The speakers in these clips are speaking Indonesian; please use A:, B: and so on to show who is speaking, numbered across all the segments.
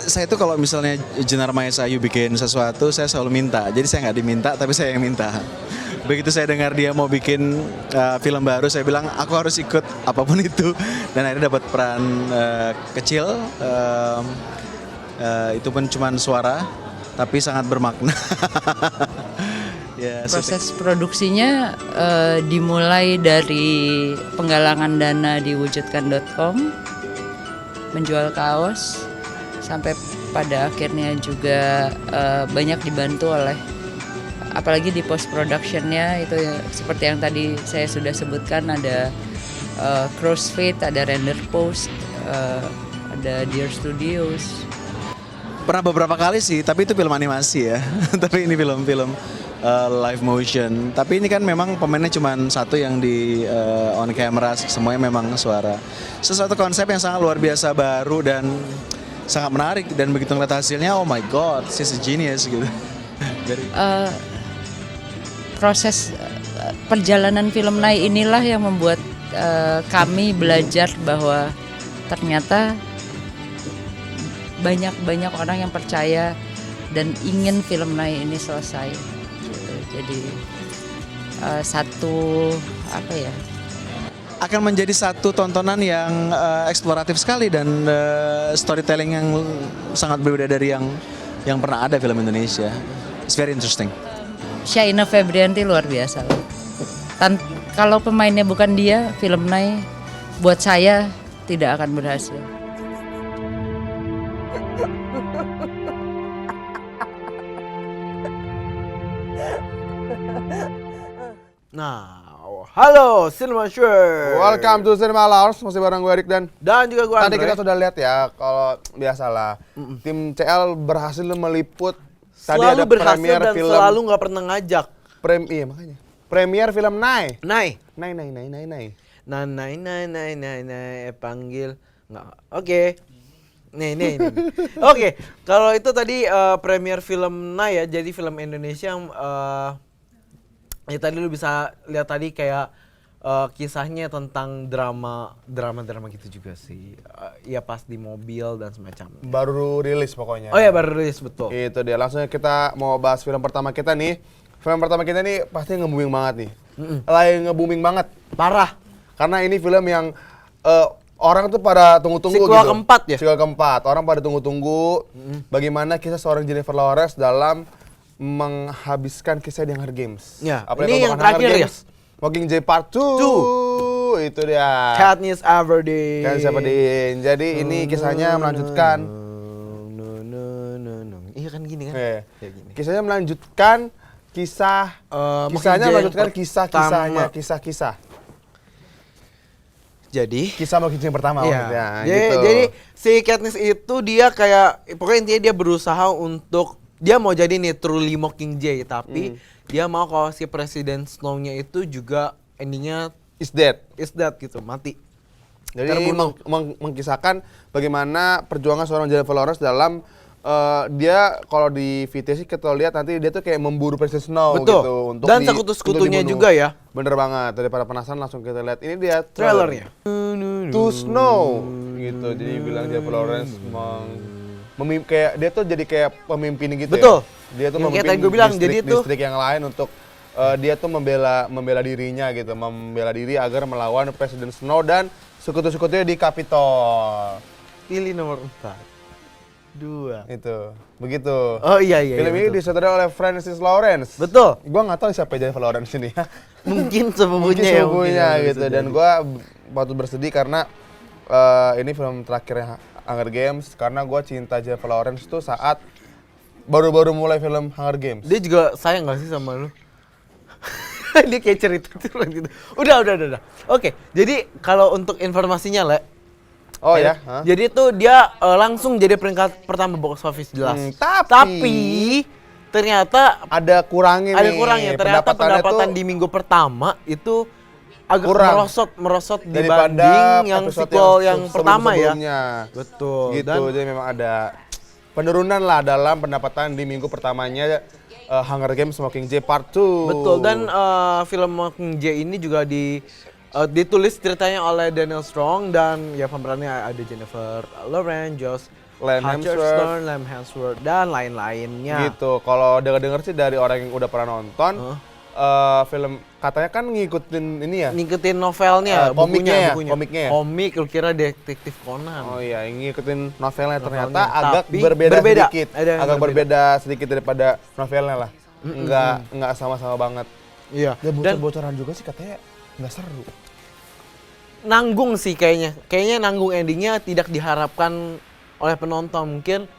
A: Saya itu kalau misalnya Jenar Maya Sayu bikin sesuatu, saya selalu minta. Jadi saya nggak diminta, tapi saya yang minta. Begitu saya dengar dia mau bikin film baru, saya bilang aku harus ikut apapun itu. Dan akhirnya dapat peran kecil, itu pun cuma suara, tapi sangat bermakna. Ya,
B: proses produksinya dimulai dari penggalangan dana di wujudkan.com, menjual kaos, sampai pada akhirnya juga banyak dibantu oleh, apalagi di post productionnya itu seperti yang tadi saya sudah sebutkan, ada Crossfade, ada Render Post, ada Dear Studios.
A: Pernah beberapa kali sih, tapi itu film animasi ya. Tapi ini film-film live motion. Tapi ini kan memang pemainnya cuma satu yang di on camera, semuanya memang suara. Sesuatu konsep yang sangat luar biasa, baru dan sangat menarik, dan begitu ngeliat hasilnya, oh my god, she's a genius gitu.
B: Proses perjalanan film Nai inilah yang membuat kami belajar bahwa ternyata banyak orang yang percaya dan ingin film Nai ini selesai. Gitu. Jadi
A: akan menjadi satu tontonan yang eksploratif sekali dan storytelling yang sangat berbeda dari yang pernah ada film Indonesia. It's very interesting.
B: Syaina Febrianti luar biasa. Kalau pemainnya bukan dia, film Nai buat saya tidak akan berhasil.
C: Nah, halo Cinema Share.
D: Welcome to Cinema Lounge, masih bareng gue Erik dan
C: juga gue Andre.
D: Tadi kita sudah lihat ya, kalau biasalah tim CL berhasil meliput. Tadi
C: Selalu
D: ada
C: berhasil
D: premier
C: dan
D: film,
C: selalu nggak pernah ngajak.
D: iya makanya. Premier film Nai.
C: Nai, panggil nggak? Oke. Nih. Oke, kalau itu tadi premier film Nai ya, jadi film Indonesia yang ya tadi lu bisa lihat tadi kayak kisahnya tentang drama gitu juga sih. Ya pas di mobil dan semacamnya.
D: Baru rilis pokoknya.
C: Oh ya, baru rilis, betul.
D: Itu dia, langsung kita mau bahas film pertama kita nih. Film pertama kita nih pasti nge-booming banget nih. Lagi nge-booming banget.
C: Parah.
D: Karena ini film yang orang tuh pada tunggu-tunggu gitu.
C: Sequel keempat ya?
D: Sequel keempat. Orang pada tunggu-tunggu bagaimana kisah seorang Jennifer Lawrence dalam menghabiskan kisah di Hunger Games.
C: Ya,
D: apalagi
C: ini
D: kalau
C: yang
D: bukan Hunger
C: terakhir ya?
D: Games, Mockingjay Part 2. Itu dia.
C: Katniss Everdeen.
D: Katniss Everdeen. Jadi ini kisahnya melanjutkan.
C: Iya kan gini kan?
D: Kayak
C: gini.
D: Kisahnya melanjutkan kisahnya melanjutkan kisah-kisah.
C: Jadi
D: Kisah Mockingjay yang pertama maksudnya.
C: Gitu. Jadi si Katniss itu dia kayak pokoknya intinya dia berusaha untuk dia mau jadi nih truly Mockingjay, tapi dia mau kalau si Presiden Snow-nya itu juga endingnya
D: is dead
C: gitu, mati.
D: Jadi mengkisahkan bagaimana perjuangan seorang Jennifer Lawrence dalam dia kalau di VT sih kita lihat nanti dia tuh kayak memburu Presiden Snow.
C: Betul.
D: Gitu untuk
C: dan sekutu-sekutunya juga ya.
D: Bener banget. Daripada penasaran langsung kita lihat. Ini dia
C: trailernya.
D: To Snow gitu. Jadi bilang Jennifer Lawrence kayak dia tuh jadi kayak pemimpin gitu.
C: Betul.
D: Ya. Dia tuh
C: yang
D: memimpin
C: gue bilang, jadi
D: distrik yang lain untuk dia tuh membela dirinya gitu, membela diri agar melawan Presiden Snow dan Sekutu-sekutunya di Capitol.
C: Pilih nomor 4. 2.
D: Itu. Begitu.
C: Oh iya.
D: Film ini
C: Betul.
D: disutradarai oleh Francis Lawrence.
C: Betul.
D: Gua nggak tahu siapa Jennifer Lawrence ini.
C: Mungkin
D: Mungkin
C: sepupunya ya.
D: sepupunya
C: mungkin,
D: gitu.
C: bisa
D: Dan
C: jadi.
D: gua patut bersedih karena ini film terakhirnya Hunger Games karena gua cinta Jennifer Lawrence tuh saat baru-baru mulai film Hunger Games.
C: Dia juga sayang gak sih sama lu? Dia kayak cerita terus gitu. Udah. Oke, jadi kalau untuk informasinya, Le.
D: Oh ya. Hah?
C: Jadi tuh dia langsung jadi peringkat pertama box office jelas. Tapi ternyata
D: Ada kurangnya
C: ada
D: nih.
C: kurangnya. Ternyata
D: Pendapatannya
C: pendapatan
D: tuh
C: di minggu pertama itu agak
D: kurang.
C: merosot
D: daripada
C: dibanding yang
D: episode
C: sequel yang pertama ya.
D: sebelum-sebelumnya.
C: Betul.
D: Gitu,
C: Dan
D: jadi memang ada penurunan lah dalam pendapatan di minggu pertamanya Hunger Games Mockingjay Part 2.
C: betul, dan film Mockingjay ini juga ditulis ceritanya oleh Daniel Strong dan ya pemerannya ada Jennifer Lawrence, Josh
D: Liam
C: Hutcherson, Liam Hemsworth dan lain-lainnya.
D: Gitu. Kalau dengar-dengar sih dari orang yang udah pernah nonton film katanya kan ngikutin ini ya.
C: Ngikutin novelnya,
D: komiknya ya,
C: bukunya.
D: komiknya ya?
C: Komik, lu kira detektif Conan.
D: Oh iya, ngikutin novelnya ternyata
C: Novelnya.
D: agak
C: Tapi
D: berbeda sedikit.
C: Ada yang
D: Agak berbeda sedikit daripada novelnya lah. Enggak sama-sama banget.
C: Iya.
D: Ya
C: Dan
D: bocor-bocoran juga sih katanya nggak seru.
C: nanggung sih kayaknya. Kayaknya nanggung endingnya tidak diharapkan oleh penonton. Mungkin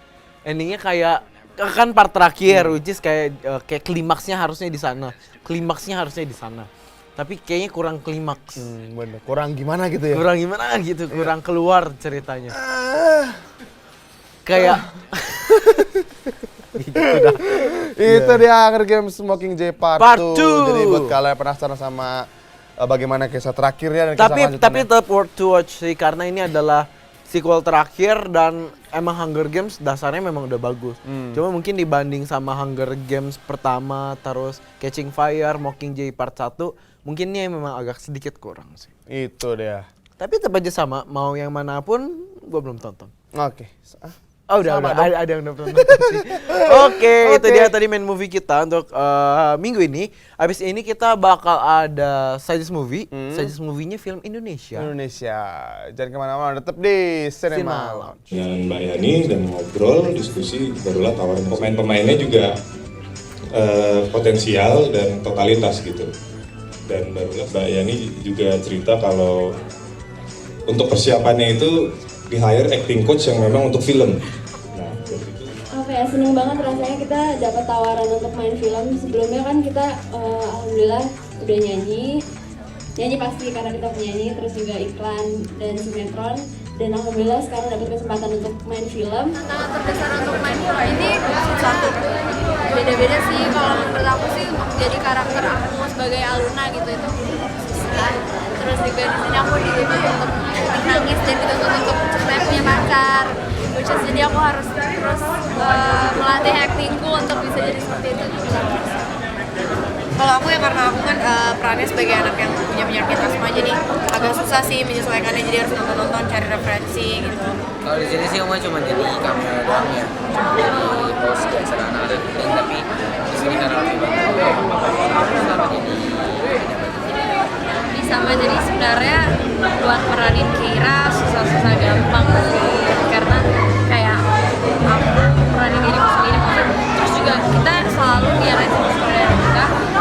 C: endingnya kayak kan part terakhir, which is kayak klimaksnya harusnya di sana. Klimaksnya harusnya di sana. Tapi kayaknya kurang klimaks.
D: Bener. Kurang gimana gitu ya?
C: Kurang gimana gitu, kurang keluar ceritanya. Kayak gitu dah.
D: Itu dia Hunger Games Mockingjay Part
C: Part
D: 2.
C: 2.
D: Jadi buat kalian penasaran sama bagaimana kisah terakhirnya dan kisah
C: Tapi
D: lanjutannya.
C: tetap worth to watch sih karena ini adalah sequel terakhir dan emang Hunger Games dasarnya memang udah bagus. Cuma mungkin dibanding sama Hunger Games pertama terus Catching Fire, Mockingjay Part 1 mungkin ini memang agak sedikit kurang sih.
D: Itu dia.
C: Tapi tetap aja sama, mau yang manapun gua belum tonton.
D: Oke.
C: Oh udah,
D: Sama
C: ada yang udah nonton sih. Oke, itu dia tadi main movie kita untuk minggu ini. Abis ini kita bakal ada Suggest Movie. Suggest Movie-nya film Indonesia.
D: Jangan kemana-mana, tetap di
C: Cinema
D: Cinema
C: Lounge.
D: Lounge.
E: dengan Mbak Yani dan ngobrol, diskusi, barulah tawarin pemain-pemainnya juga potensial dan totalitas gitu. Dan barulah Mbak Yani juga cerita kalau untuk persiapannya itu di-hire acting coach yang memang untuk film. Nah, dari situ
F: Apa ya, seneng banget rasanya kita dapat tawaran untuk main film. Sebelumnya kan kita alhamdulillah udah nyanyi pasti karena kita penyanyi, terus juga iklan dan sinetron, dan alhamdulillah sekarang dapat kesempatan untuk main film.
G: Tantangan terbesar untuk main film ini satu, beda-beda sih. Kalau menurut aku sih jadi karakter aku sebagai Aluna gitu itu susah. Terus juga di sini aku dituntut untuk nangis dan dituntut untuk ceritanya punya pacar. Which is, jadi aku harus terus melatih actingku untuk bisa jadi seperti itu.
H: Kalau aku ya karena aku kan perannya sebagai anak yang punya penyakit asma, jadi agak susah sih menyesuaikannya, jadi harus nonton-nonton, cari referensi gitu.
I: Kalau di sini sih cuma jadi kamera doang ya, cuma jadi pos biasa anak-anak penting, tapi di sini karena lebih bantu sama jadi
G: Sama jadi sebenarnya buat meranin Kira susah-susah gampang sih, karena kayak aku meranin diriku sendiri. Terus juga kita selalu diarahin sama saudara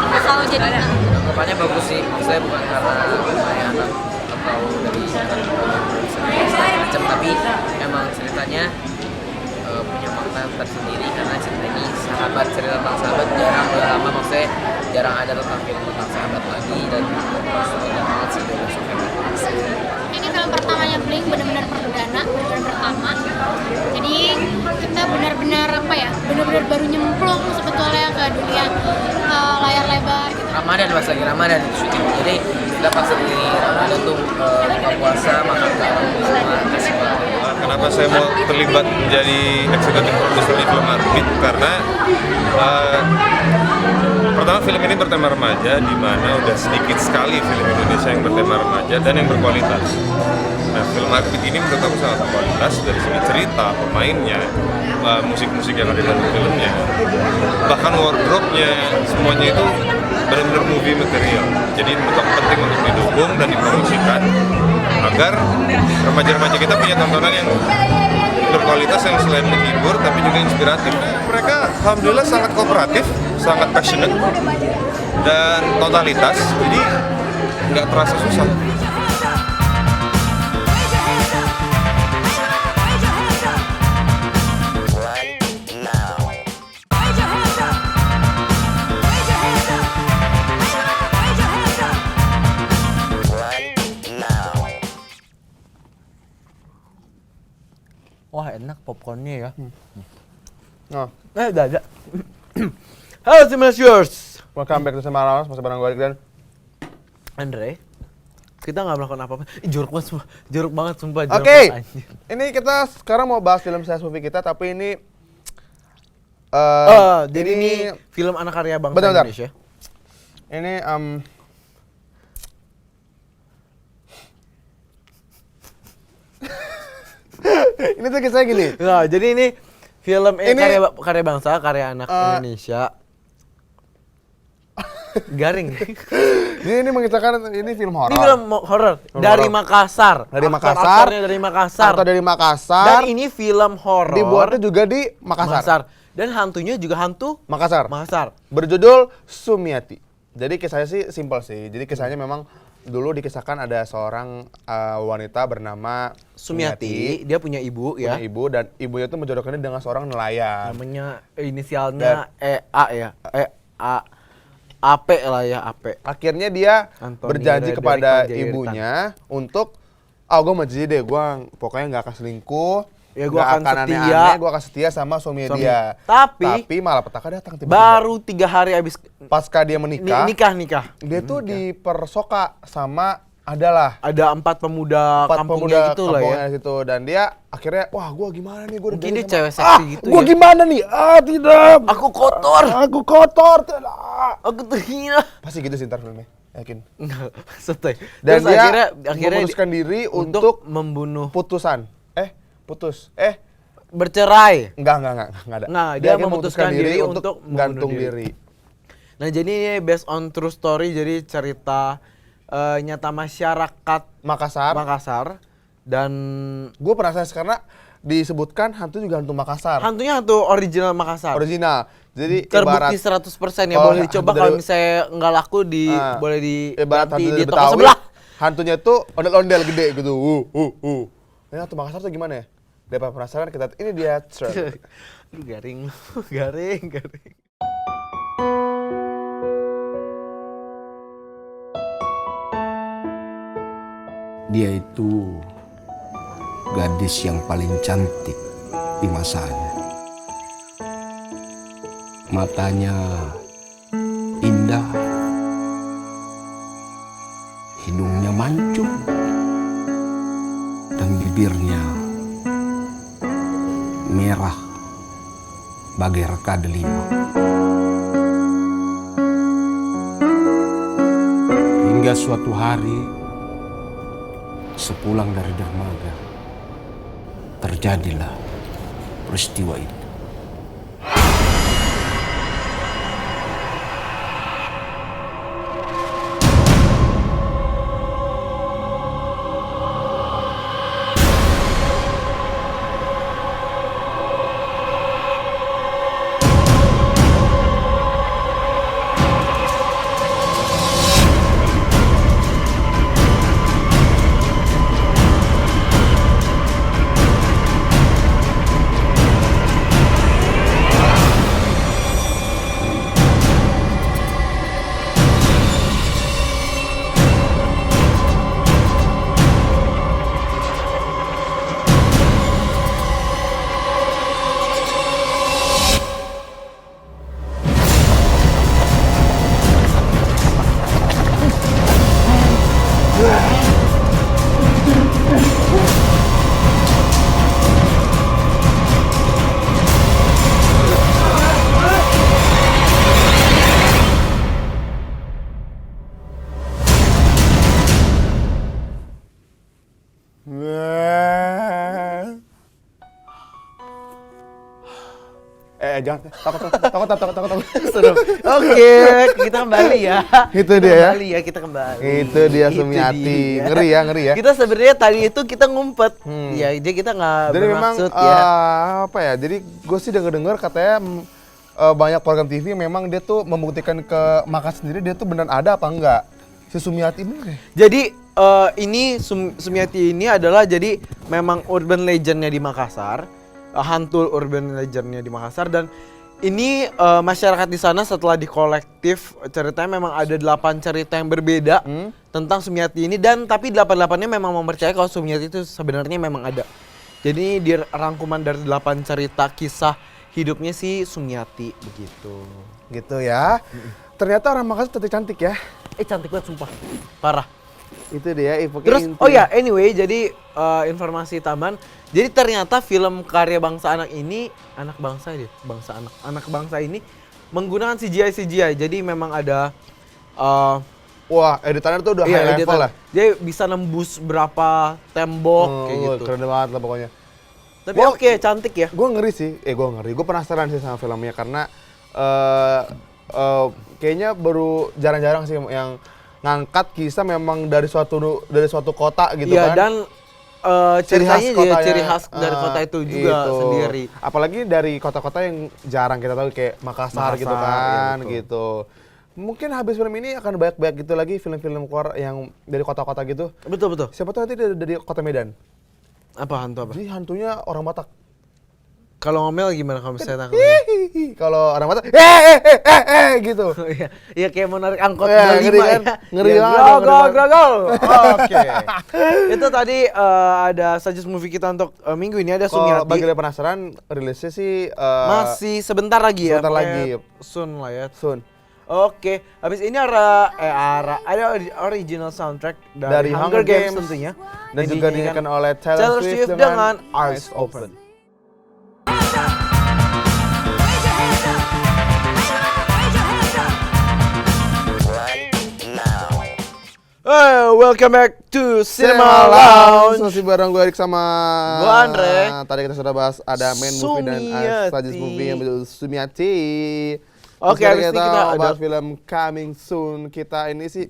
G: kita selalu jadi
I: anggapannya bagus sih, maksudnya bukan karena saya anak atau dari segala macam, tapi emang ceritanya punya makna tersendiri karena cerita ini cerita tentang sahabat udah lama, maksudnya jarang ada tentang film tentang sahabat lagi, dan banyak banget sih dari Sofia.
G: ini film pertamanya Blink, benar-benar perdana, benar-benar pertama. Jadi kita benar-benar benar-benar baru nyemplung sebetulnya ke dunia layar lebar gitu.
I: Ramadan, pas lagi Ramadan syuting, jadi kita pas lagi Ramadan tuh buka puasa, makan garam sama kasih makan.
J: Kenapa saya mau terlibat menjadi eksekutif produser di film Arbit? Karena pertama film ini bertema remaja, di mana udah sedikit sekali film Indonesia yang bertema remaja dan yang berkualitas. Nah, film Arbit ini menurut aku sangat berkualitas dari segi cerita, pemainnya, musik-musik yang ada dalam filmnya, bahkan wardrobe-nya, semuanya itu benar-benar movie material. Jadi menurut aku penting untuk didukung dan dipromosikan agar remaja-remaja kita punya tontonan yang berkualitas yang selain menghibur tapi juga inspiratif. Mereka alhamdulillah sangat kooperatif, sangat passionate dan totalitas, jadi nggak terasa susah.
C: Wah enak popcornnya ya.
D: Nah,
C: Udah ada. Halo Simulasiors.
D: welcome back to Semarawas, masih bareng gue Adik dan
C: Andre, kita nggak melakukan apa-apa. Jorok banget sumpah. Jorok banget sumpah.
D: Oke,
C: jorok banget, anjir.
D: ini kita sekarang mau bahas film slash movie kita, tapi ini
C: Jadi ini film anak karya bangsa
D: Bentar.
C: Indonesia.
D: Ini ini tuh kisahnya gini.
C: Nah, jadi ini film
D: Ini-
C: karya bangsa, karya anak Indonesia. Garing.
D: Jadi ini mengisahkan ini film horor.
C: Ini film horor
D: Film
C: dari
D: horor.
C: Makassar.
D: Dari Makassar.
C: Aktor-aktornya dari Makassar.
D: Atau dari Makassar.
C: Dan ini film horor
D: Dibuatnya juga di Makassar.
C: Dan hantunya juga hantu
D: Makassar.
C: Makassar.
D: Berjudul Sumiati. Jadi kisahnya sih simpel sih. Jadi kisahnya memang dulu dikisahkan ada seorang wanita bernama
C: Sumiati, dia punya ibu ya.
D: Punya ibu, dan ibunya tuh menjodohkannya dengan seorang nelayan.
C: Namanya inisialnya EA ya. AP lah ya, AP.
D: Akhirnya dia
C: Antoni
D: berjanji
C: Frederick
D: kepada
C: Panjaitan.
D: ibunya untuk gue mau janji deh, gue pokoknya nggak akan selingkuh,
C: Ya, gua
D: nggak
C: akan setia.
D: aneh-aneh, gue akan setia sama suami dia.
C: Tapi
D: malah petaka datang tiba-tiba.
C: baru 3 hari abis
D: Pasca dia menikah,
C: nikah.
D: dia tuh dipersoka sama adalah
C: Ada 4 pemuda kampungnya gitu lah ya.
D: kampungnya situ, dan dia akhirnya wah gue gimana nih, gue
C: Mungkin dia cewek seksi gitu
D: gue
C: ya.
D: gimana nih, tidak,
C: Aku kotor.
D: aku kotor, tidak.
C: Aku terhina.
D: Pasti gitu sih ntar filmnya, yakin.
C: Enggak, santai.
D: Dan
C: Terus
D: dia
C: akhirnya
D: memutuskan diri
C: untuk
D: untuk
C: membunuh,
D: putus.
C: bercerai.
D: Enggak ada.
C: Nah, dia
D: akhirnya
C: memutuskan diri untuk
D: gantung
C: membunuh
D: diri.
C: Nah, jadi ini based on true story, jadi cerita nyata masyarakat Makassar dan
D: Gue penasaran karena disebutkan hantu juga hantu Makassar.
C: hantunya hantu original Makassar.
D: Original. Jadi
C: Terbukti
D: ibarat
C: 100% ya,
D: kalau
C: boleh dicoba
D: hantu
C: kalau
D: dari-
C: misalnya nggak laku boleh
D: ibarat
C: diganti
D: hantu
C: di
D: dari
C: toko
D: Betawi,
C: sebelah.
D: hantunya tuh ondel-ondel gede gitu. Ini hantu Makassar tuh gimana ya? Daripada penasaran kita ini dia trailer.
C: Lu garing, garing.
K: Dia itu gadis yang paling cantik di masanya. Matanya indah, hidungnya mancung, dan bibirnya merah bagai reka delima. Hingga suatu hari, sepulang dari dermaga, terjadilah peristiwa itu.
D: jangan. Takut.
C: Seru. Oke, kita kembali ya.
D: Itu dia ya.
C: Kembali ya, kita kembali.
D: Itu dia Sumiati. Ngeri ya.
C: Kita sebenarnya tadi itu kita ngumpet. Ya, jadi kita nggak
D: Jadi memang
C: bermaksud ya.
D: apa ya? Jadi gue sih dengar katanya banyak program TV memang dia tuh membuktikan ke Makassar sendiri dia tuh benar ada apa enggak. Si Sumiati bener ya?
C: Jadi ini Sumiati ini adalah jadi memang urban legendnya di Makassar, hantu urban legendnya di Makassar, dan ini masyarakat di sana setelah dikolektif ceritanya memang ada 8 cerita yang berbeda tentang Sumiati ini, dan tapi 8-8-nya memang mempercayai kalau Sumiati itu sebenarnya memang ada. Jadi di rangkuman dari 8 cerita kisah hidupnya si Sumiati begitu.
D: Gitu ya. Ternyata orang Makassar cantik ya.
C: Cantik banget sumpah. Parah.
D: Itu dia
C: Terus oh ya, anyway, jadi informasi tambahan. Jadi ternyata film karya bangsa anak ini, anak bangsa ini menggunakan CGI. Jadi memang ada
D: wah, editannya tuh udah high level lah.
C: Jadi bisa nembus berapa tembok kayak gitu.
D: Keren banget lah pokoknya.
C: Tapi oke, cantik ya.
D: Gue ngeri sih. Gue penasaran sih sama filmnya karena kayaknya baru jarang-jarang sih yang ngangkat kisah memang dari suatu kota gitu kan.
C: Dan ceritanya juga ciri khas dari kota itu juga
D: gitu.
C: sendiri.
D: Apalagi dari kota-kota yang jarang kita tahu kayak Makassar gitu kan,
C: ya,
D: gitu. Mungkin habis film ini akan banyak gitu lagi film-film keluar yang dari kota-kota gitu.
C: Betul.
D: Siapa tahu nanti dari kota Medan.
C: Apa hantu apa?
D: Jadi hantunya orang Batak.
C: Kalau ngomel gimana kalau misalnya
D: Kalau orang Batak gitu.
C: Iya kayak mau narik angkot 25
D: ngeri kan?
C: ya.
D: Ngeri
C: Ya,
D: banget.
C: grogol. Oke. Itu tadi ada suggest movie kita untuk minggu ini, ada
D: Kalau
C: Sumiati.
D: bagi yang penasaran, rilisnya sih
C: Masih sebentar lagi ya.
D: sebentar lagi.
C: Soon lah ya.
D: Soon.
C: Oke, habis ini ada original soundtrack dari Hunger Games tentunya.
D: Dan juga dinyanyikan oleh Taylor Swift
C: dengan
D: Eyes Open.
C: Welcome back to Cinema Lounge.
D: Masih bareng gue Erik sama
C: Gue Andre.
D: Tadi kita sudah bahas ada main movie dan suggest movie yang berjudul Sumiati.
C: Oke, habis ini kita ada
D: bahas film Coming Soon. Kita ini sih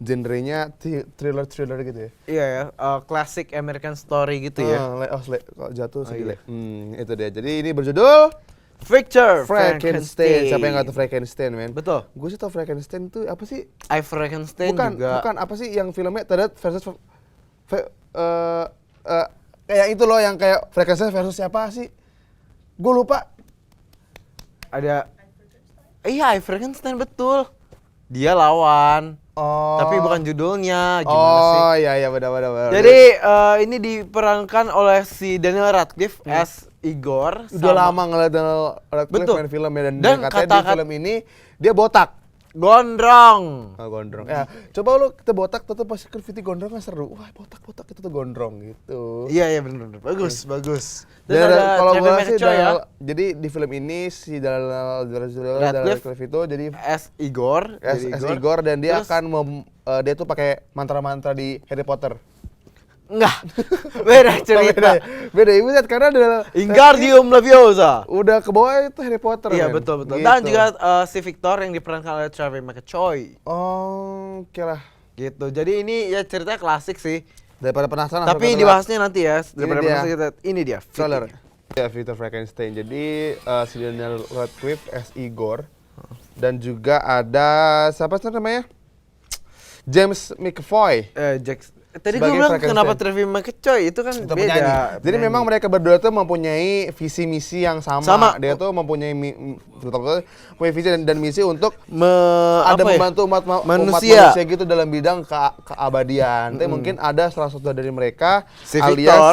D: genrenya thriller gitu ya.
C: Iya ya, classic American story gitu ya.
D: Kok jatuh sedih. Itu dia. Jadi ini berjudul
C: Victor
D: Frankenstein. Siapa yang nggak tahu Frankenstein, men?
C: Betul.
D: Gue sih tau Frankenstein itu apa sih?
C: I Frankenstein juga.
D: Bukan apa sih yang filmnya Tedet versus kayak itu loh yang kayak Frankenstein versus siapa sih? Gue lupa.
C: Ada I Frankenstein betul. Dia lawan. Tapi bukan judulnya, gimana sih?
D: Oh iya benar.
C: Jadi ini diperankan oleh si Daniel Radcliffe as Igor.
D: Udah lama ngeliat Daniel Radcliffe main filmnya dan katanya di film ini dia botak.
C: Gondrong.
D: Gondrong. Ya, coba lu kita botak tetep pasti graffiti gondrong kan seru. Wah, botak itu tuh gondrong gitu.
C: Iya benar. Bagus.
D: Dan kalau
C: Trevor
D: gua sih
C: McCoy ya.
D: jadi di film ini si Daniel Radcliffe itu jadi
C: as Igor,
D: dan dia akan dia tuh pakai mantra-mantra di Harry Potter.
C: Enggak. Beda cerita.
D: Beda ibu lihat karena ada
C: Wingardium Leviosa.
D: Udah ke bawah itu Harry Potter.
C: Iya
D: men.
C: betul.
D: Gitu.
C: Dan juga si Victor yang diperankan oleh Trevor McCoy.
D: Oh, oke lah.
C: Gitu. Jadi ini ya cerita klasik sih.
D: Daripada penasaran.
C: Tapi dibahasnya nanti ya. Daripada penasaran kita. Ini dia.
D: Trailer. Ya, Victor Frankenstein. Jadi si Daniel Radcliffe as Igor. Dan juga ada siapa sih namanya? James McAvoy.
C: Tadi gue bilang kenapa Trevor McCoy itu kan beda.
D: Jadi memang mereka berdua tuh mempunyai visi misi yang sama. Dia tuh mempunyai visi dan misi untuk membantu umat manusia gitu dalam bidang keabadian. Tapi mungkin ada salah satu dari mereka si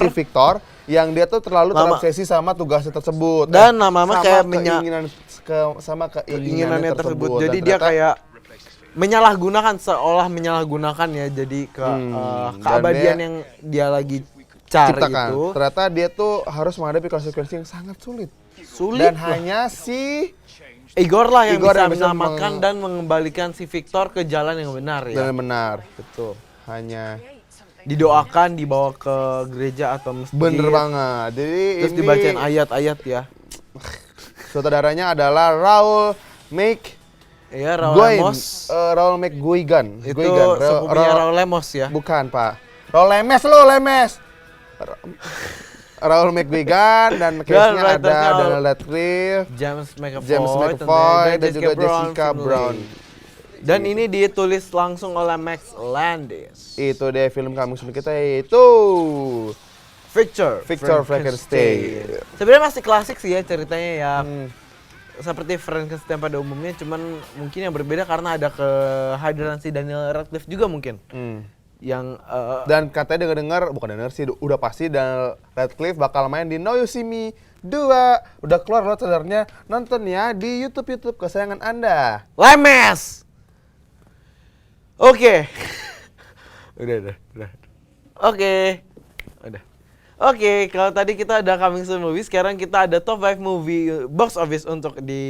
D: Victor yang dia tuh terlalu terobsesi sama tugasnya tersebut.
C: Dan lama-lama kayak
D: keinginannya tersebut.
C: Jadi dia kayak seolah menyalahgunakan ya, jadi keabadian yang dia lagi cari
D: ciptakan.
C: itu.
D: Ternyata dia tuh harus menghadapi konsekuensi yang sangat sulit. Dan hanya si
C: Igor lah yang bisa menyelamatkan dan mengembalikan si Victor ke jalan yang benar ya.
D: Jalan benar, betul. Hanya
C: didoakan, dibawa ke gereja atau masjid.
D: Bener banget. Jadi
C: terus dibacain ayat-ayat ya.
D: Sutradaranya adalah Raul
C: Iya, Raul Lemos.
D: Raul McGuigan.
C: Itu sepupunya Raul Lemos ya?
D: Bukan, Pak. Raul Lemes. Raul McGuigan dan case-nya ada Daniel Radcliffe,
C: James
D: McAvoy dan juga Jessica Brown.
C: Dan ini ditulis langsung oleh Max Landis.
D: Itu deh film coming soon kita yaitu Victor Frankenstein.
C: Sebenarnya masih klasik sih ya ceritanya ya. Seperti Frankenstein pada umumnya, cuman mungkin yang berbeda karena ada kehadiran si Daniel Radcliffe juga mungkin. Yang
D: dan katanya dengar sih udah pasti Daniel Radcliffe bakal main di Now You See Me 2. Udah keluar loh trailernya, nonton ya di YouTube kesayangan Anda.
C: Lemes. Oke. Udah. Oke. Udah. Oke, kalau tadi kita ada coming soon movie, sekarang kita ada top 5 movie box office untuk di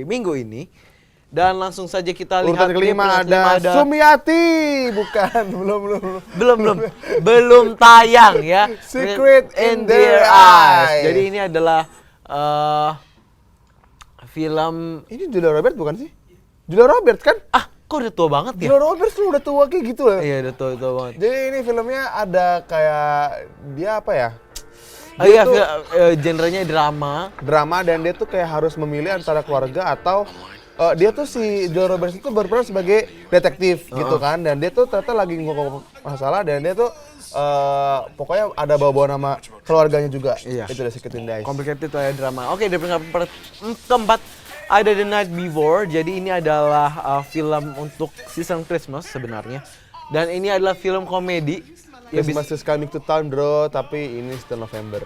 C: minggu ini. Dan langsung saja kita lihat
D: urutan kelima ada Sumiati, bukan
C: belum tayang ya.
D: Secret in Their Eyes.
C: Jadi ini adalah film.
D: Ini Julia Roberts bukan sih? Julia Roberts kan?
C: Kok udah tua banget ya?
D: Julia Roberts tuh udah tua kayak gitu loh.
C: Iya, udah tua banget.
D: Jadi ini filmnya ada kayak dia apa ya?
C: Iya, genrenya drama
D: dan dia tuh kayak harus memilih antara keluarga atau dia tuh si Julia Roberts itu berperan sebagai detektif gitu kan, dan dia tuh ternyata lagi ngomong masalah dan dia tuh pokoknya ada bawa nama keluarganya juga.
C: Iya.
D: Itu dari Secret in the Eyes.
C: Complicated lah ya drama. Oke, di peringkat keempat ada The Night Before. Jadi ini adalah film untuk season Christmas sebenarnya. Dan ini adalah film komedi.
D: Christmas is coming to town bro, tapi ini setelah November.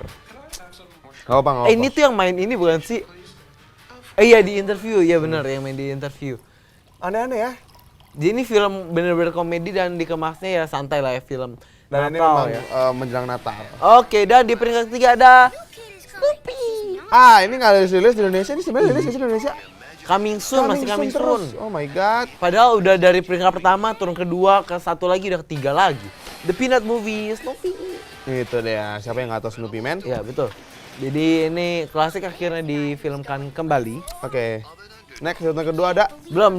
D: Gak apa.
C: Ini tuh yang main ini bukan sih? Iya di interview, iya benar yang main di interview.
D: Aneh-aneh ya.
C: Jadi ini film bener-bener komedi dan dikemasnya ya santai lah ya film.
D: Dan
C: Natal,
D: ini memang
C: ya.
D: menjelang Natal.
C: Oke, dan di peringkat ketiga ada Snoopy.
D: Ini nggak rilis di Indonesia, ini sebenarnya rilis di Indonesia.
C: Coming soon, masih coming soon.
D: Oh my god.
C: Padahal udah dari peringkat pertama turun kedua ke satu lagi udah ketiga lagi. The Peanut Movie, Snoopy.
D: Itu deh ya, siapa yang nggak tahu Snoopy Man?
C: Iya betul. Jadi ini klasik akhirnya difilmkan kembali.
D: Oke. Next, yang kedua ada?
C: Belum.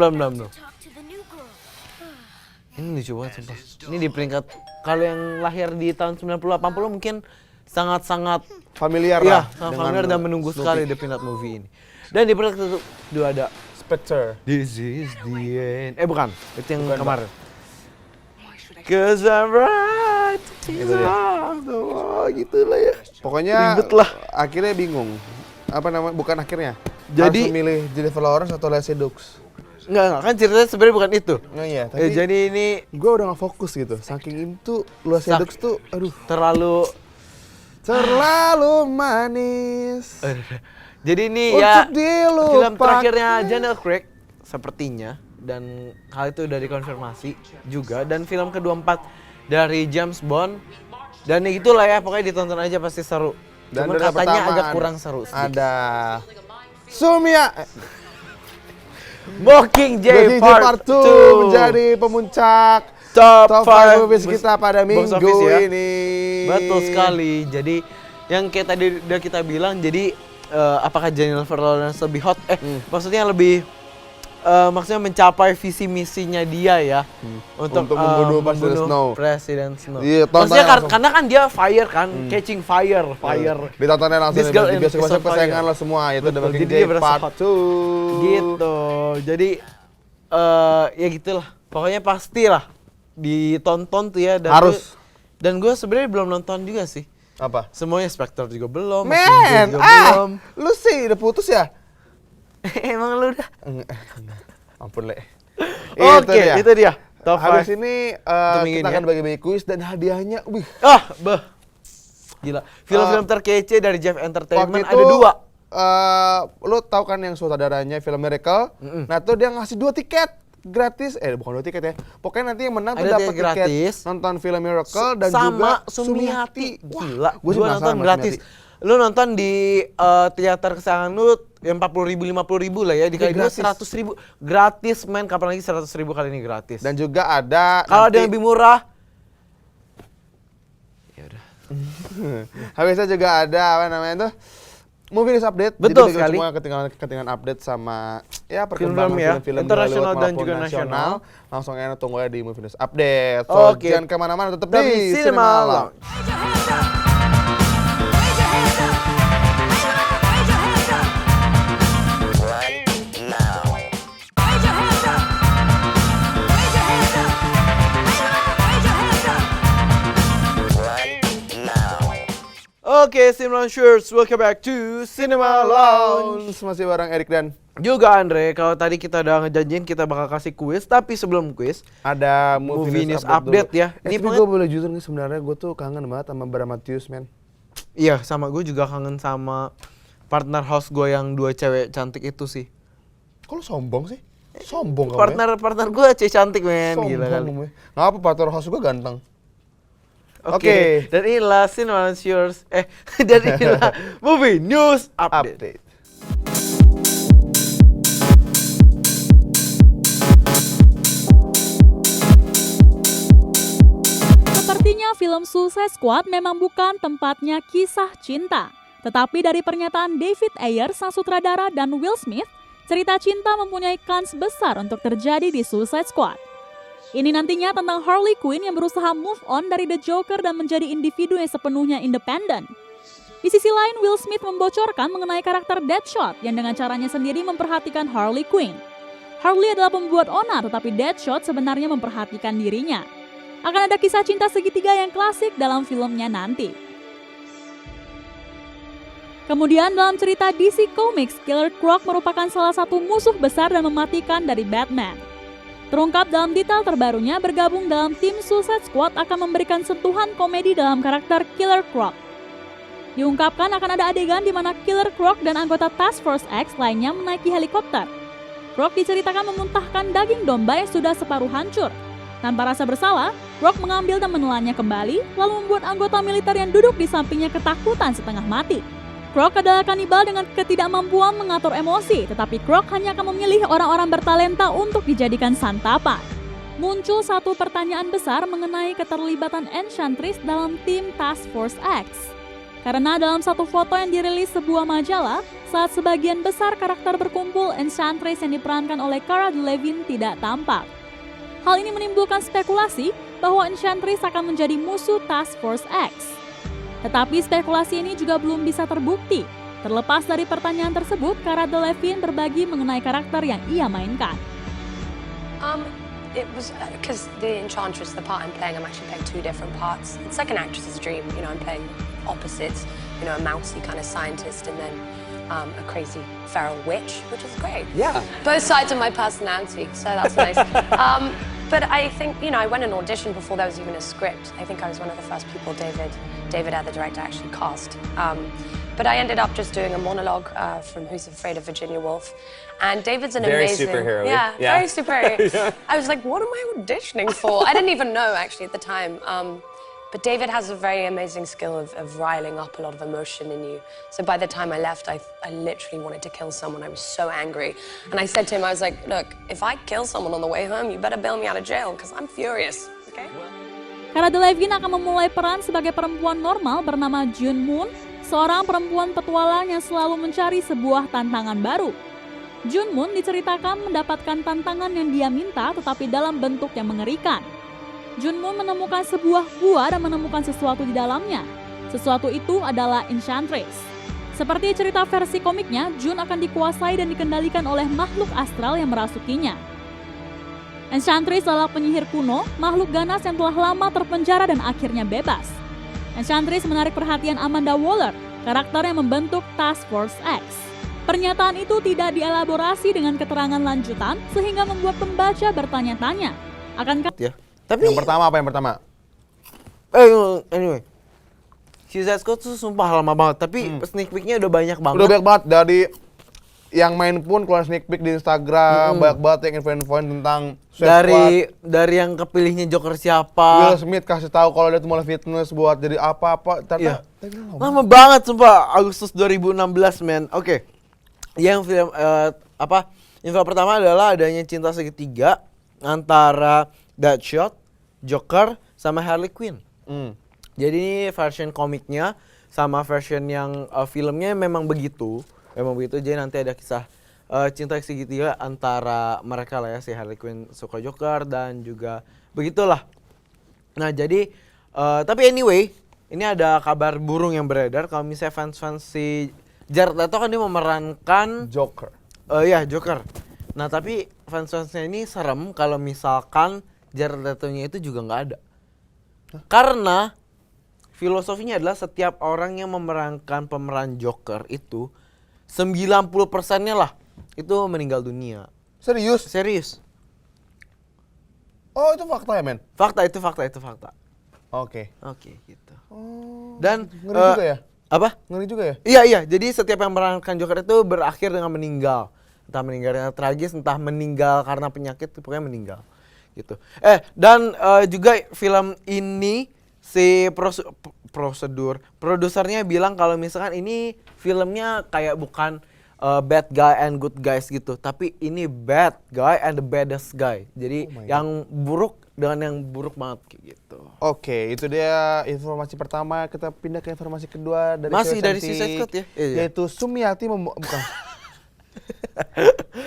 C: Ini lucu banget sumpah. Ini di peringkat, kalau yang lahir di tahun 90-80 mungkin sangat-sangat
D: familiar
C: lah.
D: Iya,
C: sangat familiar dan menunggu sekali The Peanut Movie ini. Dan di peringkat kedua ada
D: Spectre.
C: This is the end. Bukan, itu yang kemarin. Cause I'm right.
D: Itu dia. Gitu lah ya. Pokoknya
C: ribet lah.
D: Akhirnya bingung. Apa namanya? Bukan akhirnya.
C: Jadi
D: harus memilih Jennifer Lawrence atau Leslie Dukes.
C: Enggak, kan ceritanya sebenarnya bukan itu.
D: Iya, tapi
C: jadi ini
D: gue udah gak fokus gitu. Saking itu Leslie Dukes tuh aduh
C: terlalu
D: manis.
C: Jadi ini
D: untuk
C: ya
D: dilupakan.
C: film terakhirnya Daniel Craig sepertinya, dan hal itu udah dikonfirmasi juga, dan film ke-24 dari James Bond, dan ya gitulah ya, pokoknya ditonton aja pasti seru.
D: Dan
C: cuma katanya agak kurang seru sedikit.
D: Ada Sumia
C: Mockingjay
D: Part 2 menjadi pemuncak top 5 movies kita pada minggu
C: ya.
D: ini.
C: Betul sekali. Jadi yang kayak tadi udah kita bilang, jadi apakah Jennifer Lawrence lebih hot? Maksudnya lebih maksudnya mencapai visi misinya dia ya untuk membunuh Presiden Snow.
D: Iya,
C: maksudnya karena kan dia fire kan, catching fire.
D: Ditontonnya langsung di bioskop kesayangan lo semua, itu The Mockingjay Part 2.
C: Gitu. Jadi ya gitulah. Pokoknya pastilah ditonton tuh ya, dan
D: harus.
C: Dan gue sebenarnya belum nonton juga sih.
D: Apa?
C: Semuanya Spectre juga belum.
D: Men,
C: belum.
D: Lu sih udah putus ya?
C: Emang lu udah?
D: Ampun, Le.
C: Oke, itu dia. Top 5.
D: Habis ini kita akan bagi-bagi kuis dan hadiahnya, wih.
C: Gila. Film-film terkece dari Jeff Entertainment
D: itu,
C: ada 2.
D: Lu tahu kan yang sutradaranya film Miracle? Nah, tuh dia ngasih 2 tiket gratis. Bukan 2 tiket ya. Pokoknya nanti yang menang tuh dapat tiket nonton film Miracle dan juga
C: Sumiati. Gila,
D: gue
C: nonton gratis. Lu nonton di teater kesayangan lu yang 40.000 50.000 lah ya, dikali 100.000 gratis, men. Kapan lagi 100.000 kali ini gratis.
D: Dan juga ada
C: kalau ada yang lebih murah ya udah.
D: Habisnya juga ada apa namanya tuh Movie News Update.
C: Betul
D: Jadi
C: sekali.
D: Semua ketinggalan update sama ya
C: Film-film
D: perkembangan
C: ya,
D: film-film
C: internasional
D: Hollywood
C: dan
D: maupun
C: juga nasional.
D: Langsung enak tunggu aja di Movie News Update. So,
C: Oke.
D: jangan kemana-mana, tetap
C: Tapi
D: di
C: Cinema
D: Cinema
C: Lounge.
D: Lounge.
C: Oke, Cinema Loungers, welcome back to Cinema Lounge.
D: Masih bareng Erik dan
C: Juga Andre, kalau tadi kita udah ngejanjiin kita bakal kasih kuis, tapi sebelum kuis
D: ada
C: Movie News Update
D: dulu.
C: ya.
D: Ini
C: Ini
D: gue boleh jujur nih, sebenarnya gue tuh kangen banget sama Bramatius, men.
C: Iya, sama gue juga kangen sama partner house gue yang 2 cewek cantik itu sih.
D: Kok lu sombong sih? Sombong kamu.
C: Partner gue cewek cantik, men. Gila kali.
D: Sombong kamu. Nggak apa, partner house gue ganteng.
C: Oke, dan inilah Cinema Loungers. Dan inilah Movie News Update.
L: Sepertinya film Suicide Squad memang bukan tempatnya kisah cinta. Tetapi dari pernyataan David Ayer, sang sutradara, dan Will Smith, cerita cinta mempunyai kans besar untuk terjadi di Suicide Squad. Ini nantinya tentang Harley Quinn yang berusaha move on dari The Joker dan menjadi individu yang sepenuhnya independen. Di sisi lain, Will Smith membocorkan mengenai karakter Deadshot yang dengan caranya sendiri memperhatikan Harley Quinn. Harley adalah pembuat onar, tetapi Deadshot sebenarnya memperhatikan dirinya. Akan ada kisah cinta segitiga yang klasik dalam filmnya nanti. Kemudian dalam cerita DC Comics, Killer Croc merupakan salah satu musuh besar dan mematikan dari Batman. Terungkap dalam detail terbarunya, bergabung dalam tim Suicide Squad akan memberikan sentuhan komedi dalam karakter Killer Croc. Diungkapkan akan ada adegan di mana Killer Croc dan anggota Task Force X lainnya menaiki helikopter. Croc diceritakan memuntahkan daging domba yang sudah separuh hancur. Tanpa rasa bersalah, Croc mengambil dan menelannya kembali, lalu membuat anggota militer yang duduk di sampingnya ketakutan setengah mati. Croc adalah kanibal dengan ketidakmampuan mengatur emosi, tetapi Croc hanya akan memilih orang-orang bertalenta untuk dijadikan santapan. Muncul satu pertanyaan besar mengenai keterlibatan Enchantress dalam tim Task Force X. Karena dalam satu foto yang dirilis sebuah majalah, saat sebagian besar karakter berkumpul, Enchantress yang diperankan oleh Cara Delevingne tidak tampak. Hal ini menimbulkan spekulasi bahwa Enchantress akan menjadi musuh Task Force X. Tetapi spekulasi ini juga belum bisa terbukti. Terlepas dari pertanyaan tersebut, Cara Delevingne berbagi mengenai karakter yang ia mainkan.
M: It was because the Enchantress, the part I'm playing, I'm actually playing 2 different parts. It's like an actress's dream, you know, I'm playing opposites, you know, a mousy kind of scientist and then a crazy feral witch, which is great.
N: Yeah.
M: Both sides of my personality, so that's nice. But I think, you know, I went and auditioned before there was even a script. I think I was one of the first people David, the director, actually cast. But I ended up just doing a monologue from Who's Afraid of Virginia Woolf. And David's an
N: Very
M: amazing...
N: superhero-y.
M: Yeah,
N: Yeah.
M: very superhero.
N: Yeah.
M: I was like, what am I auditioning for? I didn't even know, actually, at the time. But David has a very amazing skill of riling up a lot of emotion in you. So by the time I left, I literally wanted to kill someone. I was so angry. And I said to him, I was like, look, if I kill someone on the way home, you better bail me out of jail, because I'm furious, okay?
L: Cara Delevingne akan memulai peran sebagai perempuan normal bernama June Moon, seorang perempuan petualang yang selalu mencari sebuah tantangan baru. June Moon diceritakan mendapatkan tantangan yang dia minta tetapi dalam bentuk yang mengerikan. June Moon menemukan sebuah gua dan menemukan sesuatu di dalamnya. Sesuatu itu adalah Enchantress. Seperti cerita versi komiknya, June akan dikuasai dan dikendalikan oleh makhluk astral yang merasukinya. Enchantress adalah penyihir kuno, makhluk ganas yang telah lama terpenjara dan akhirnya bebas. Enchantress menarik perhatian Amanda Waller, karakter yang membentuk Task Force X. Pernyataan itu tidak dielaborasi dengan keterangan lanjutan sehingga membuat pembaca bertanya-tanya. Akankah
C: Tapi
D: yang pertama apa yang pertama?
C: Anyway, Suicide Squad tuh sumpah lama banget, tapi sneak peeknya udah banyak banget.
D: Udah banyak banget, dari yang main pun keluar sneak peek di Instagram, banyak banget yang info-info tentang Suicide Squad.
C: Dari yang kepilihnya Joker siapa.
D: Will Smith kasih tahu kalau dia tuh mulai fitness buat jadi apa-apa.
C: Iya. Lama banget sumpah, Agustus 2016 men. Oke. Yang film info pertama adalah adanya cinta segitiga antara Deadshot, Joker, sama Harley Quinn. Jadi ini version komiknya. sama version yang filmnya memang begitu. Jadi nanti ada kisah cinta segitiga antara mereka lah ya, si Harley Quinn suka Joker dan juga begitulah. Nah jadi tapi anyway, ini ada kabar burung yang beredar kalau misalnya fans si Jared Leto kan dia memerankan
D: Joker.
C: Iya Joker. Nah tapi fans-fansnya ini serem kalau misalkan Jared Leto-nya itu juga nggak ada. Karena filosofinya adalah setiap orang yang memerankan pemeran Joker itu 90%-nya lah itu meninggal dunia.
D: Serius?
C: Serius.
D: Oh itu fakta ya men?
C: Fakta.
D: Oke.
C: Oke gitu.
D: Oh,
C: Dan
D: ngeri juga ya?
C: Apa?
D: Ngeri juga ya?
C: Iya. Jadi setiap yang memerankan Joker itu berakhir dengan meninggal. Entah meninggal karena tragis, entah meninggal karena penyakit, pokoknya meninggal. Gitu. Dan juga film ini si produsernya bilang kalau misalkan ini filmnya kayak bukan bad guy and good guys gitu, tapi ini bad guy and the baddest guy. Jadi yang buruk dengan yang buruk banget kayak gitu.
D: Oke, itu dia informasi pertama. Kita pindah ke informasi kedua dari
C: masih dari Suicide Squad ya?
D: Yaitu Sumiati bukan.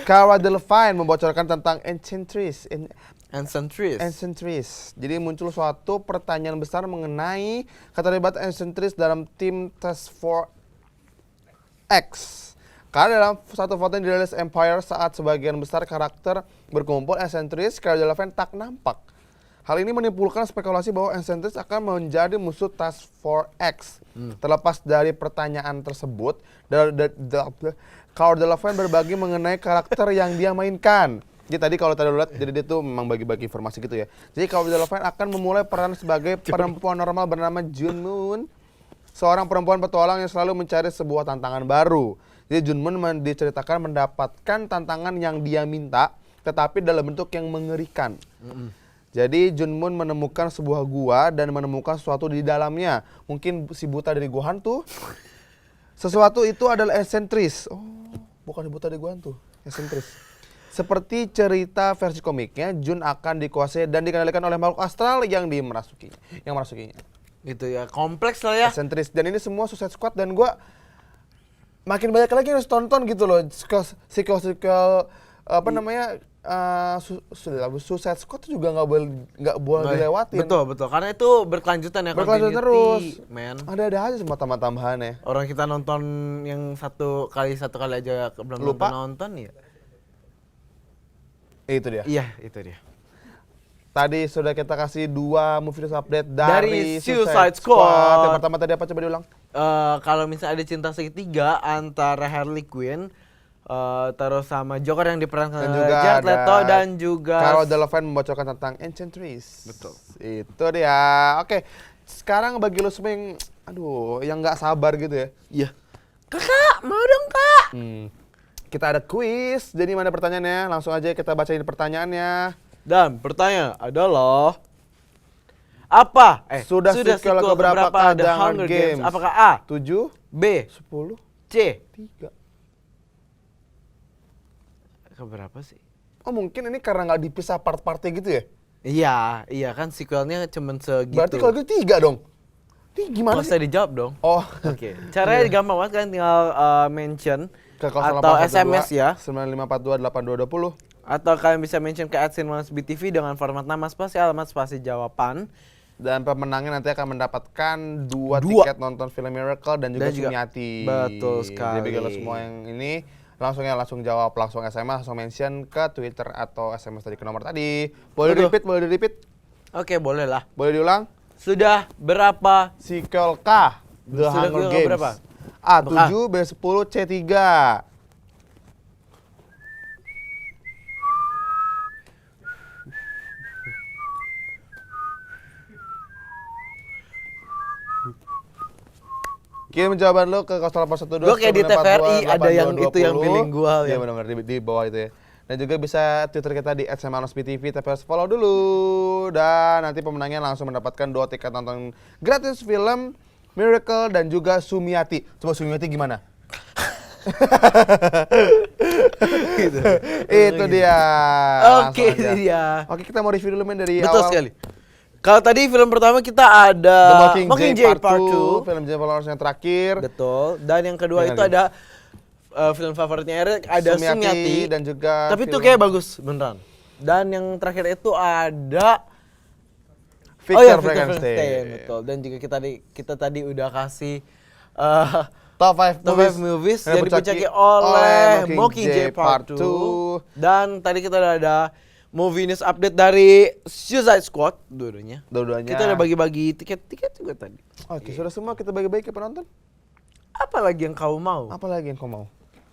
D: Cara Delevingne membocorkan tentang Enchantress. Jadi muncul suatu pertanyaan besar mengenai keterlibatan Enchantress dalam tim Task Force X. Karena dalam satu foto yang dirilis Empire saat sebagian besar karakter berkumpul, Enchantress Cara Delevingne tak nampak. Hal ini menimbulkan spekulasi bahwa Enchantress akan menjadi musuh Task Force X. Terlepas dari pertanyaan tersebut, Cara Delevingne berbagi mengenai karakter yang dia mainkan. Jadi tadi kalau tadi lihat, jadi dia tuh memang bagi-bagi informasi gitu ya. Jadi Cara Delevingne akan memulai peran sebagai perempuan normal bernama June Moon, seorang perempuan petualang yang selalu mencari sebuah tantangan baru. Jadi June Moon diceritakan mendapatkan tantangan yang dia minta, tetapi dalam bentuk yang mengerikan. Jadi June Moon menemukan sebuah gua dan menemukan sesuatu di dalamnya. Mungkin si buta dari gua hantu. Sesuatu itu adalah Enchantress. Oh, bukan si buta dari gua hantu, Enchantress. Seperti cerita versi komiknya, June akan dikuasai dan dikendalikan oleh makhluk astral yang merasukinya.
C: Gitu ya, kompleks lah ya.
D: Enchantress. Dan ini semua Suicide Squad dan gua makin banyak lagi harus tonton gitu loh. Sequel apa namanya? Suicide Squad itu juga nggak boleh dilewatin.
C: Betul. Karena itu berkelanjutan ya.
D: Berkelanjutan terus.
C: Man.
D: Ada aja semua tambahan ya.
C: Orang kita nonton yang satu kali aja belum
D: lupa
C: nonton ya.
D: Itu dia.
C: Iya, itu dia.
D: Tadi sudah kita kasih 2 movie news update dari
C: Suicide Squad.
D: Yang pertama tadi apa, coba diulang?
C: Kalau misalnya ada cinta segitiga antara Harley Quinn terus sama Joker yang diperankan oleh Jared Leto dan juga
D: Cara Delevingne membocorkan tentang Enchantress.
C: Betul.
D: Itu dia. Oke. Sekarang bagi lo semua yang nggak sabar gitu ya.
C: Iya. Kakak, mau dong kak.
D: Kita ada kuis. Jadi mana pertanyaannya? Langsung aja kita bacain pertanyaannya.
C: Dan pertanyaan adalah apa?
D: Sudah sequel keberapa The Hunger Games?
C: Apakah A
D: 7,
C: B
D: 10,
C: C
D: 3.
C: Keberapa sih?
D: Oh mungkin ini karena nggak dipisah part-partnya gitu ya?
C: Iya kan sequelnya cuman segitu.
D: Berarti kalau gitu 3 dong? Gimana sih?
C: Nggak usah dijawab dong.
D: Oh
C: Oke. Caranya gampang banget, kalian tinggal mention
D: ke
C: atau SMS ya
D: 95428220,
C: atau kalian bisa mention ke @cinemasbtv dengan format nama spasi alamat spasi jawaban.
D: Dan pemenangnya nanti akan mendapatkan 2 tiket nonton film Miracle dan juga Sumiati.
C: Betul sekali.
D: Jadi bagi lo semua yang ini langsung jawab, langsung SMS, langsung mention ke Twitter atau SMS tadi ke nomor tadi. Boleh di repeat?
C: Oke, boleh lah.
D: Boleh diulang?
C: Sudah berapa
D: sequel kah The Hunger Games?
C: Berapa?
D: A7, B10, C3. Kirim jawaban lo ke 0812.
C: Gue kayak di TVRI ada yang itu yang bilingual
D: ya. Iya benar di bawah itu ya. Dan juga bisa Twitter kita di @cinemasbtv, tapi harus follow dulu. Dan nanti pemenangnya langsung mendapatkan 2 tiket nonton gratis film Miracle dan juga Sumiati. Coba Sumiati gimana?
C: Itu
D: dia.
C: Oke, dia.
D: Oke, kita mau review dulu men dari
C: Betul
D: awal.
C: sekali. Kalau tadi film pertama kita ada
D: The Mockingjay Part 2, film Jennifer Lawrence yang terakhir.
C: Betul. Dan yang kedua itu ada film favoritnya Eric, ada Sumiati
D: dan juga
C: tapi itu kayak bagus beneran. Dan yang terakhir itu ada
D: Victor Frankenstein.
C: Betul. Dan juga kita tadi udah kasih
D: Top 5
C: movies yang dipecaki oleh Mockingjay Part 2. Dan tadi kita udah ada movie news update dari Suicide Squad dua-duanya. Kita udah bagi-bagi tiket juga tadi.
D: Oke, sudah semua kita bagi-bagi ke penonton.
C: Apa lagi yang kau mau?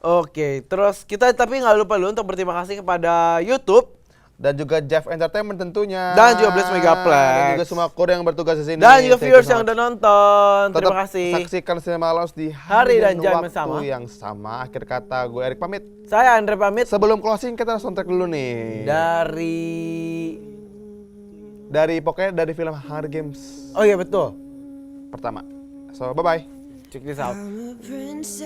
D: Oke,
C: terus kita tapi nggak lupa dulu untuk berterima kasih kepada YouTube
D: dan juga Jeff Entertainment tentunya.
C: Dan juga Blast Megaplex.
D: Dan juga semua kru yang bertugas di sini.
C: Dan juga viewers yang udah nonton. Terima kasih.
D: Saksikan Cinema Lounge di
C: hari dan jam
D: waktu yang sama. Akhir kata gue Erik pamit.
C: Saya Andre pamit.
D: Sebelum closing kita soundtrack dulu nih. Pokoknya dari film Hunger Games.
C: Oh iya betul.
D: Pertama. So bye bye.
C: Check this out.